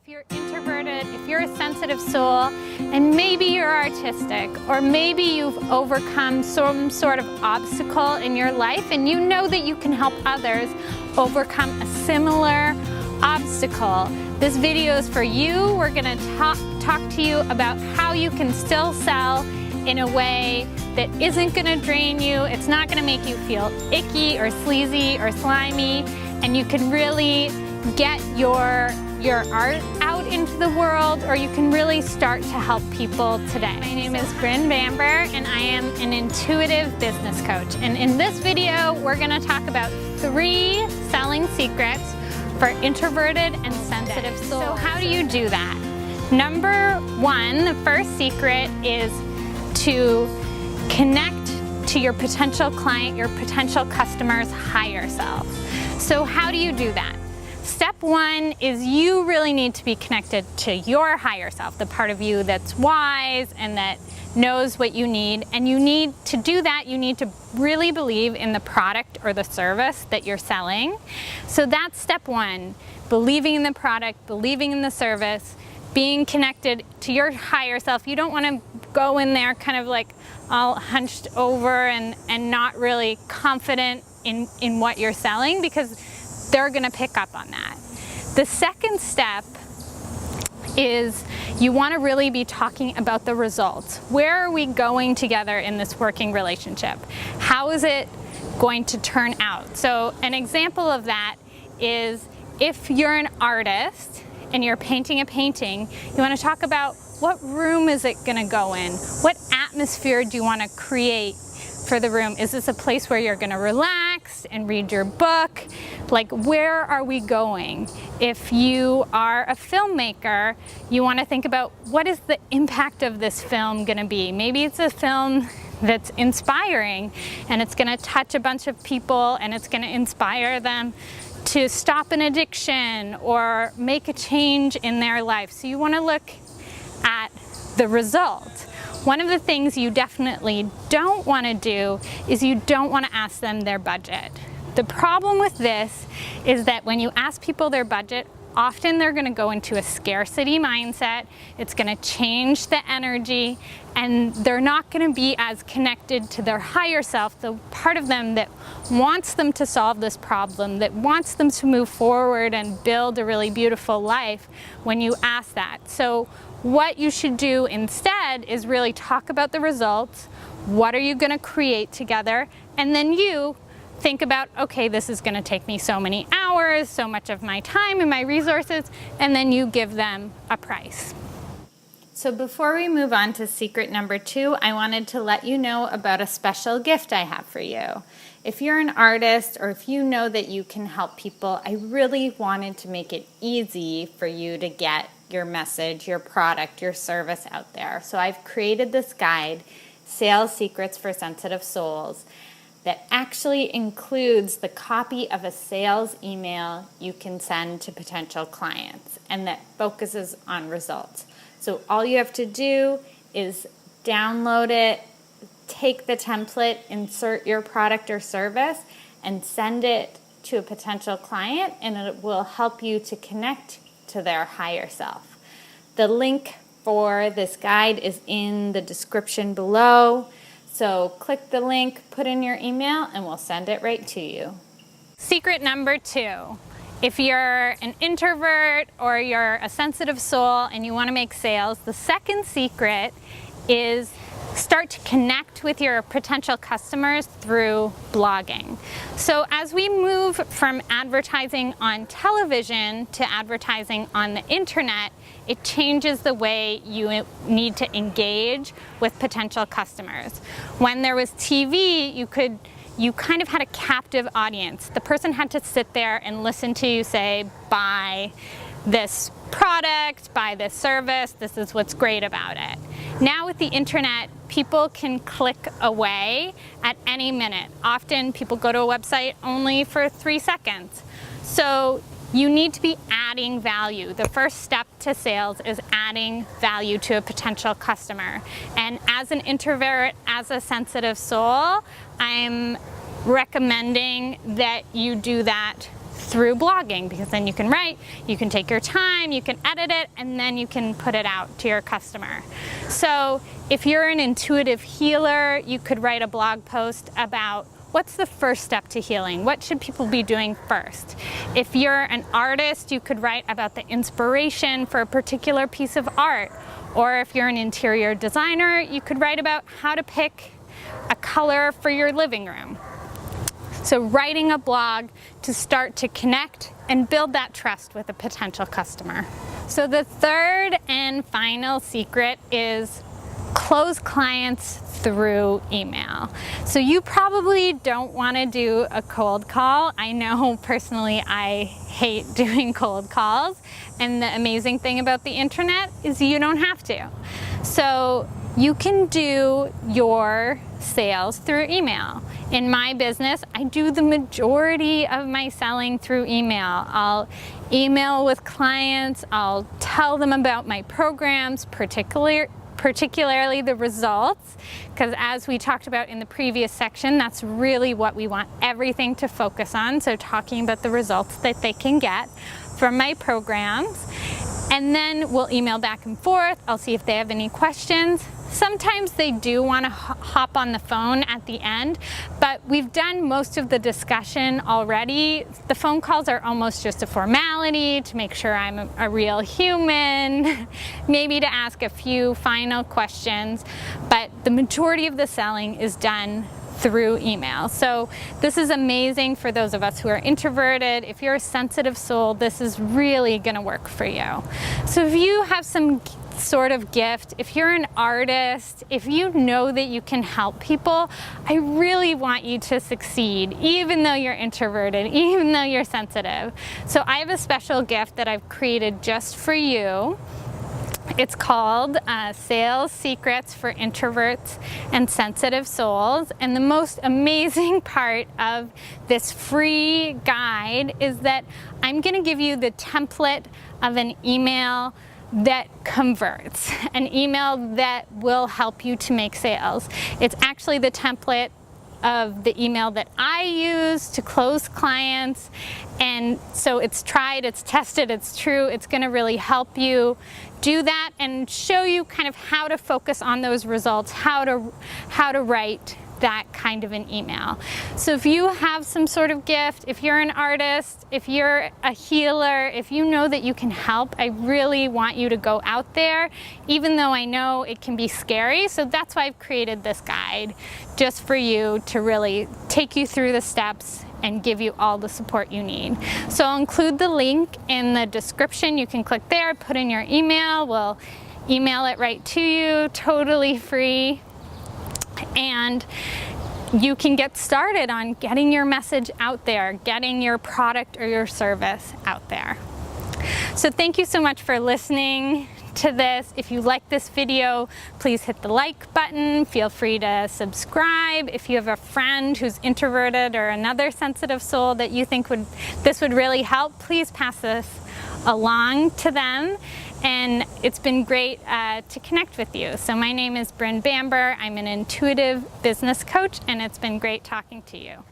if you're introverted, if you're a sensitive soul, and maybe you're artistic, or maybe you've overcome some sort of obstacle in your life and you know that you can help others overcome a similar obstacle, this video is for you. We're going to talk to you about how you can still sell in a way that isn't going to drain you. It's not going to make you feel icky or sleazy or slimy, and you can really get your art out into the world, or you can really start to help people today. My name is Bryn Bamber, and I am an intuitive business coach. And in this video, we're going to talk about 3 selling secrets for introverted and sensitive souls. So how do you do that? Number 1, the first secret is to connect to your potential client, your potential customer's higher self. So how do you do that? Step 1 is you really need to be connected to your higher self, the part of you that's wise and that knows what you need. And you need to do that, you need to really believe in the product or the service that you're selling. So that's step 1, believing in the product, believing in the service, being connected to your higher self. You don't want to go in there kind of like all hunched over and not really confident in what you're selling, because they're going to pick up on that. The second step is you want to really be talking about the results. Where are we going together in this working relationship? How is it going to turn out? So an example of that is if you're an artist and you're painting a painting, you want to talk about what room is it going to go in? What atmosphere do you want to create for the room? Is this a place where you're going to relax and read your book? Like, where are we going? If you are a filmmaker, you want to think about what is the impact of this film going to be? Maybe it's a film that's inspiring and it's going to touch a bunch of people and it's going to inspire them to stop an addiction or make a change in their life. So you want to look at the result. One of the things you definitely don't want to do is you don't want to ask them their budget. The problem with this is that when you ask people their budget, often they're going to go into a scarcity mindset. It's going to change the energy, and they're not going to be as connected to their higher self, the part of them that wants them to solve this problem, that wants them to move forward and build a really beautiful life when you ask that. So what you should do instead is really talk about the results. What are you going to create together? And then you think about, okay, this is going to take me so many hours, so much of my time and my resources, and then you give them a price. So before we move on to secret number 2, I wanted to let you know about a special gift I have for you. If you're an artist or if you know that you can help people, I really wanted to make it easy for you to get your message, your product, your service out there. So I've created this guide, Sales Secrets for Sensitive Souls, that actually includes the copy of a sales email you can send to potential clients and that focuses on results. So all you have to do is download it, take the template, insert your product or service, and send it to a potential client, and it will help you to connect to their higher self. The link for this guide is in the description below. So click the link, put in your email, and we'll send it right to you. Secret number 2. If you're an introvert or you're a sensitive soul and you want to make sales, the second secret is start to connect with your potential customers through blogging. So as we move from advertising on television to advertising on the internet, it changes the way you need to engage with potential customers. When there was TV, you kind of had a captive audience. The person had to sit there and listen to you say, buy this product, buy this service, this is what's great about it. Now with the internet, people can click away at any minute. Often people go to a website only for 3 seconds. So you need to be adding value. The first step to sales is adding value to a potential customer. And as an introvert, as a sensitive soul, I'm recommending that you do that through blogging, because then you can write, you can take your time, you can edit it, and then you can put it out to your customer. So if you're an intuitive healer, you could write a blog post about what's the first step to healing? What should people be doing first? If you're an artist, you could write about the inspiration for a particular piece of art. Or if you're an interior designer, you could write about how to pick a color for your living room. So writing a blog to start to connect and build that trust with a potential customer. So the third and final secret is close clients through email. So you probably don't want to do a cold call. I know personally I hate doing cold calls, and the amazing thing about the internet is you don't have to. So you can do your sales through email. In my business, I do the majority of my selling through email. I'll email with clients, I'll tell them about my programs, particularly the results, because as we talked about in the previous section, that's really what we want everything to focus on. So talking about the results that they can get from my programs. And then we'll email back and forth. I'll see if they have any questions. Sometimes they do want to hop on the phone at the end, but we've done most of the discussion already. The phone calls are almost just a formality to make sure I'm a real human, maybe to ask a few final questions, but the majority of the selling is done through email. So this is amazing for those of us who are introverted. If you're a sensitive soul, this is really going to work for you. So if you have some sort of gift, if you're an artist, if you know that you can help people, I really want you to succeed, even though you're introverted, even though you're sensitive. So I have a special gift that I've created just for you. It's called Sales Secrets for Introverts and Sensitive Souls. And the most amazing part of this free guide is that I'm going to give you the template of an email that converts, an email that will help you to make sales. It's actually the template of the email that I use to close clients, and so it's tried, it's tested, it's true. It's going to really help you do that and show you kind of how to focus on those results, how to write that kind of an email. So if you have some sort of gift, if you're an artist, if you're a healer, if you know that you can help, I really want you to go out there, even though I know it can be scary. So that's why I've created this guide just for you to really take you through the steps and give you all the support you need. So I'll include the link in the description. You can click there, put in your email, we'll email it right to you, totally free. And you can get started on getting your message out there, getting your product or your service out there. So thank you so much for listening to this. If you like this video, please hit the like button. Feel free to subscribe. If you have a friend who's introverted or another sensitive soul that you think this would really help, please pass this along to them. And it's been great to connect with you. So my name is Bryn Bamber. I'm an intuitive business coach, and it's been great talking to you.